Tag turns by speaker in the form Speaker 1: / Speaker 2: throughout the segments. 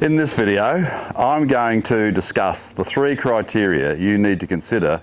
Speaker 1: In this video, I'm going to discuss the 3 criteria you need to consider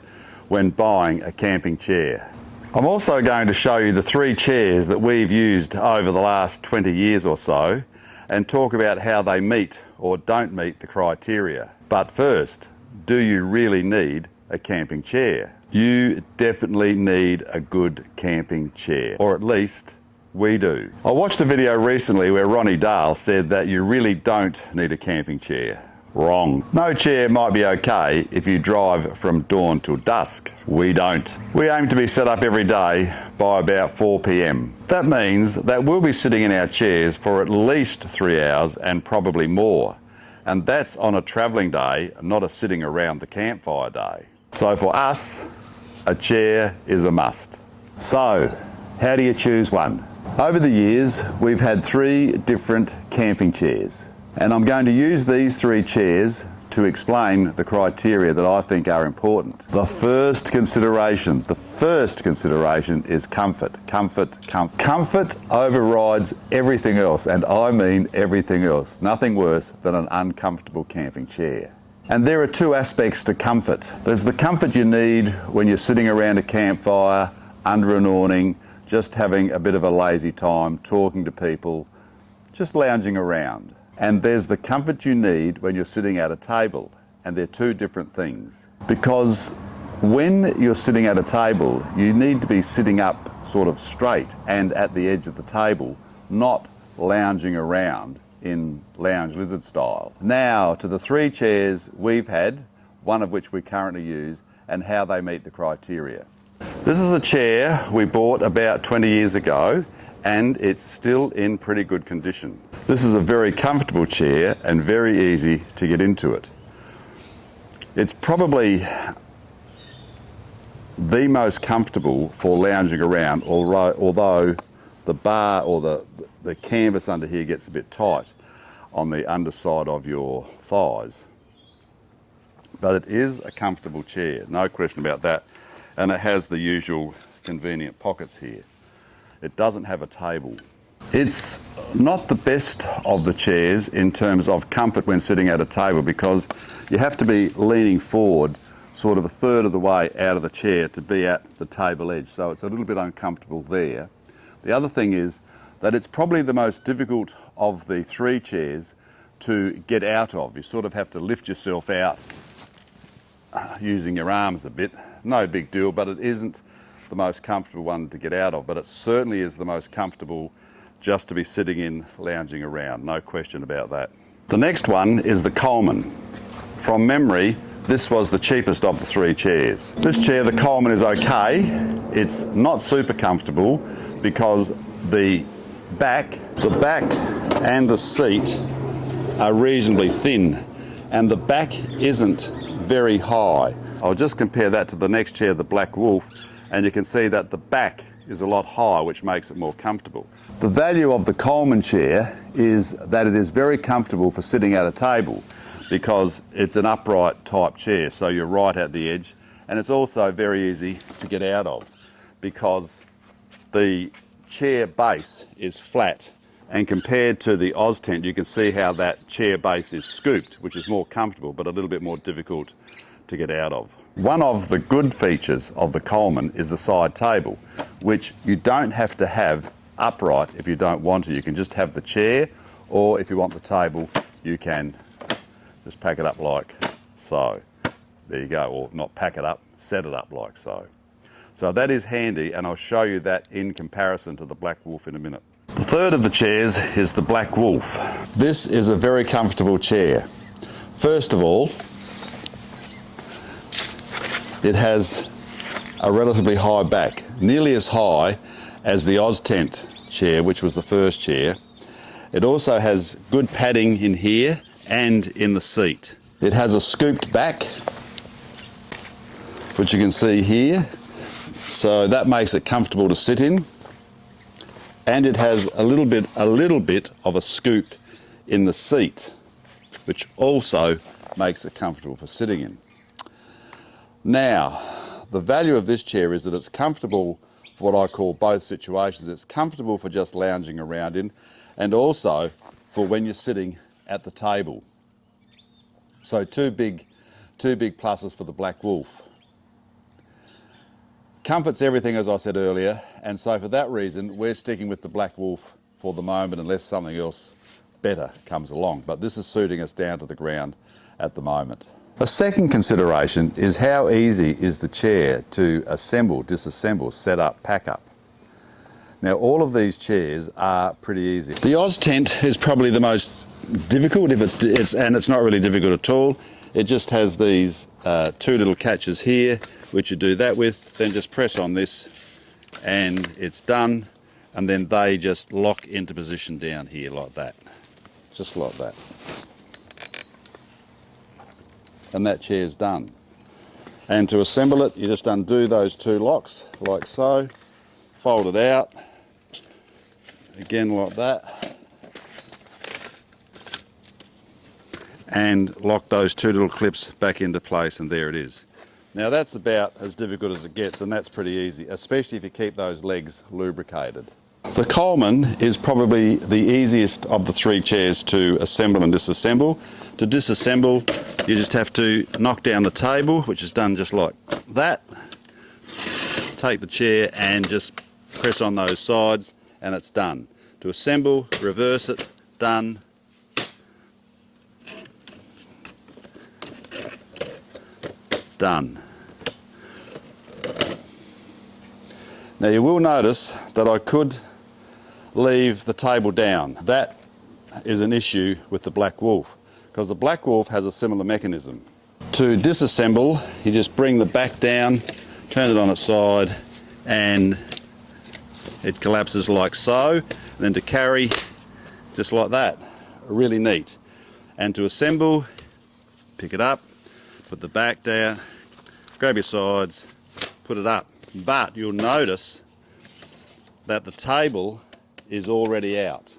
Speaker 1: when buying a camping chair. I'm also going to show you the 3 chairs that we've used over the last 20 years or so and talk about how they meet or don't meet the criteria. But first, do you really need a camping chair? You definitely need a good camping chair, or at least we do. I watched a video recently where Ronnie Dahl said that you really don't need a camping chair. Wrong. No chair might be okay if you drive from dawn till dusk. We don't. We aim to be set up every day by about 4 p.m. That means that we'll be sitting in our chairs for at least 3 hours and probably more. And that's on a travelling day, not a sitting around the campfire day. So for us, a chair is a must. So, how do you choose one? Over the years, we've had 3 different camping chairs, and I'm going to use these 3 chairs to explain the criteria that I think are important. The first consideration is comfort. Comfort overrides everything else, and I mean everything else. Nothing worse than an uncomfortable camping chair. And there are 2 aspects to comfort. There's the comfort you need when you're sitting around a campfire, under an awning, just having a bit of a lazy time, talking to people, just lounging around. And there's the comfort you need when you're sitting at a table, and they're 2 different things. Because when you're sitting at a table, you need to be sitting up sort of straight and at the edge of the table, not lounging around in lounge lizard style. Now to the 3 chairs we've had, one of which we currently use, and how they meet the criteria. This is a chair we bought about 20 years ago, and it's still in pretty good condition. This is a very comfortable chair and very easy to get into it. It's probably the most comfortable for lounging around, although the bar or the canvas under here gets a bit tight on the underside of your thighs. But it is a comfortable chair, no question about that. And it has the usual convenient pockets here. It doesn't have a table. It's not the best of the chairs in terms of comfort when sitting at a table, because you have to be leaning forward sort of a third of the way out of the chair to be at the table edge, so it's a little bit uncomfortable there. The other thing is that it's probably the most difficult of the 3 chairs to get out of. You sort of have to lift yourself out using your arms a bit. No big deal, but it isn't the most comfortable one to get out of, but it certainly is the most comfortable just to be sitting in, lounging around, no question about that. The next one is the Coleman. From memory, this was the cheapest of the 3 chairs. This chair, the Coleman, is okay. It's not super comfortable because the back and the seat are reasonably thin, and the back isn't very high. I'll just compare that to the next chair, the Black Wolf, and you can see that the back is a lot higher, which makes it more comfortable. The value of the Coleman chair is that it is very comfortable for sitting at a table, because it's an upright type chair, so you're right at the edge, and it's also very easy to get out of because the chair base is flat, and compared to the Oztent, you can see how that chair base is scooped, which is more comfortable but a little bit more difficult to get out of. One of the good features of the Coleman is the side table, which you don't have to have upright if you don't want to. You can just have the chair, or if you want the table, you can just pack it up like so. There you go, or not pack it up, set it up like so. So that is handy, and I'll show you that in comparison to the Black Wolf in a minute. The third of the chairs is the Black Wolf. This is a very comfortable chair. First of all, it has a relatively high back, nearly as high as the Oztent chair, which was the first chair. It also has good padding in here and in the seat. It has a scooped back, which you can see here, so that makes it comfortable to sit in. And it has a little bit of a scoop in the seat, which also makes it comfortable for sitting in. Now, the value of this chair is that it's comfortable for what I call both situations. It's comfortable for just lounging around in, and also for when you're sitting at the table. So two big pluses for the Black Wolf. Comfort's everything, as I said earlier, and so for that reason we're sticking with the Black Wolf for the moment unless something else better comes along. But this is suiting us down to the ground at the moment. A second consideration is how easy is the chair to assemble, disassemble, set up, pack up. Now all of these chairs are pretty easy. The Oztent is probably the most difficult, and it's not really difficult at all. It just has these two little catches here, which you do that with, then just press on this and it's done, and then they just lock into position down here like that, just like that. And that chair's done. And to assemble it, you just undo those two locks like so, fold it out, again like that, and lock those two little clips back into place, and there it is. Now that's about as difficult as it gets, and that's pretty easy, especially if you keep those legs lubricated. The Coleman is probably the easiest of the three chairs to assemble and disassemble. To disassemble, you just have to knock down the table, which is done just like that. Take the chair and just press on those sides and it's done. To assemble, reverse it, done. Done. Now you will notice that I could leave the table down. That is an issue with the Black Wolf, because the Black Wolf has a similar mechanism. To disassemble, you just bring the back down, turn it on its side, and it collapses like so. And then to carry, just like that. Really neat. And to assemble, pick it up, put the back down, grab your sides, put it up. But you'll notice that the table is already out.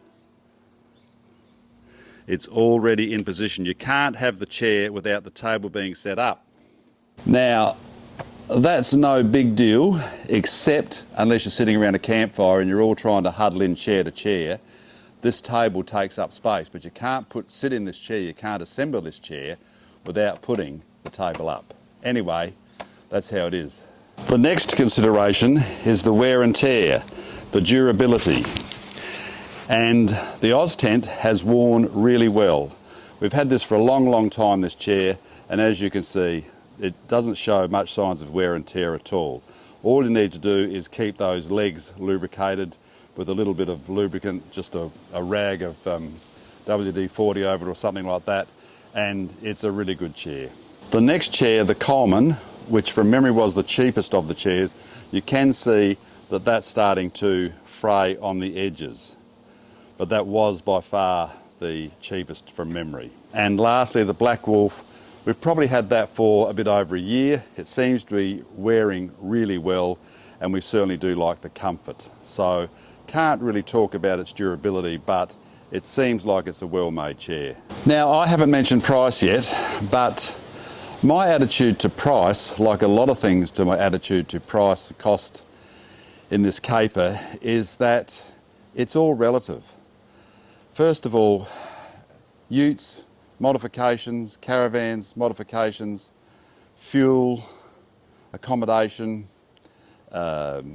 Speaker 1: It's already in position. You can't have the chair without the table being set up. Now, that's no big deal, except unless you're sitting around a campfire and you're all trying to huddle in chair to chair. This table takes up space, but you can't sit in this chair, you can't assemble this chair without putting the table up. Anyway, that's how it is. The next consideration is the wear and tear, the durability. And the Oztent has worn really well. We've had this for a long time, this chair, and as you can see, it doesn't show much signs of wear and tear at all. All you need to do is keep those legs lubricated with a little bit of lubricant, just a rag of WD-40 over it or something like that, and it's a really good chair. The next chair, the Coleman, which from memory was the cheapest of the chairs, you can see that that's starting to fray on the edges. But that was by far the cheapest from memory. And lastly, the Black Wolf, we've probably had that for a bit over a year. It seems to be wearing really well, and we certainly do like the comfort. So can't really talk about its durability, but it seems like it's a well-made chair. Now, I haven't mentioned price yet, but my attitude to price, like a lot of things to my attitude to price, cost in this caper, is that it's all relative. First of all, utes, modifications, caravans, modifications, fuel, accommodation, tours,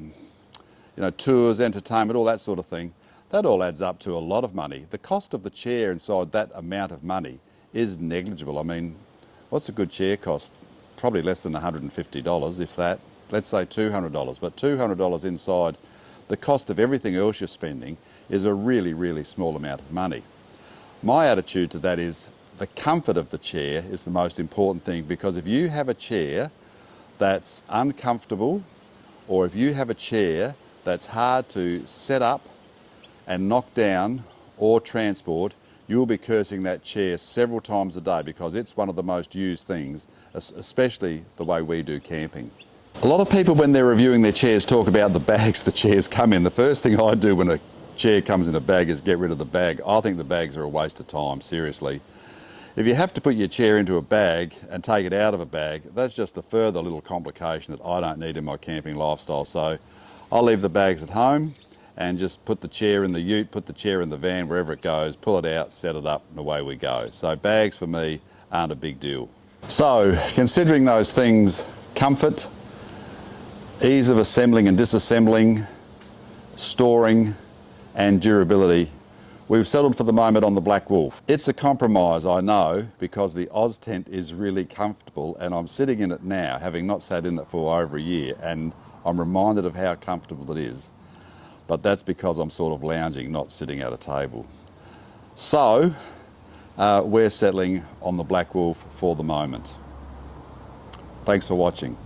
Speaker 1: entertainment, all that sort of thing, that all adds up to a lot of money. The cost of the chair inside that amount of money is negligible. I mean, what's a good chair cost? Probably less than $150, if that. Let's say $200, but $200 inside the cost of everything else you're spending is a really small amount of money. My attitude to that is the comfort of the chair is the most important thing, because if you have a chair that's uncomfortable, or if you have a chair that's hard to set up and knock down or transport, you'll be cursing that chair several times a day, because it's one of the most used things, especially the way we do camping. A lot of people, when they're reviewing their chairs, talk about the bags the chairs come in. The first thing I do when a chair comes in a bag is get rid of the bag. I think the bags are a waste of time, seriously. If you have to put your chair into a bag and take it out of a bag, that's just a further little complication that I don't need in my camping lifestyle. So I'll leave the bags at home, and just put the chair in the ute, put the chair in the van, wherever it goes, pull it out, set it up, and away we go. So bags for me aren't a big deal. So considering those things, comfort, ease of assembling and disassembling, storing, and durability, we've settled for the moment on the Black Wolf. It's a compromise, I know, because the Oz tent is really comfortable, and I'm sitting in it now, having not sat in it for over a year, and I'm reminded of how comfortable it is. But that's because I'm sort of lounging, not sitting at a table. So we're settling on the Black Wolf for the moment. Thanks for watching.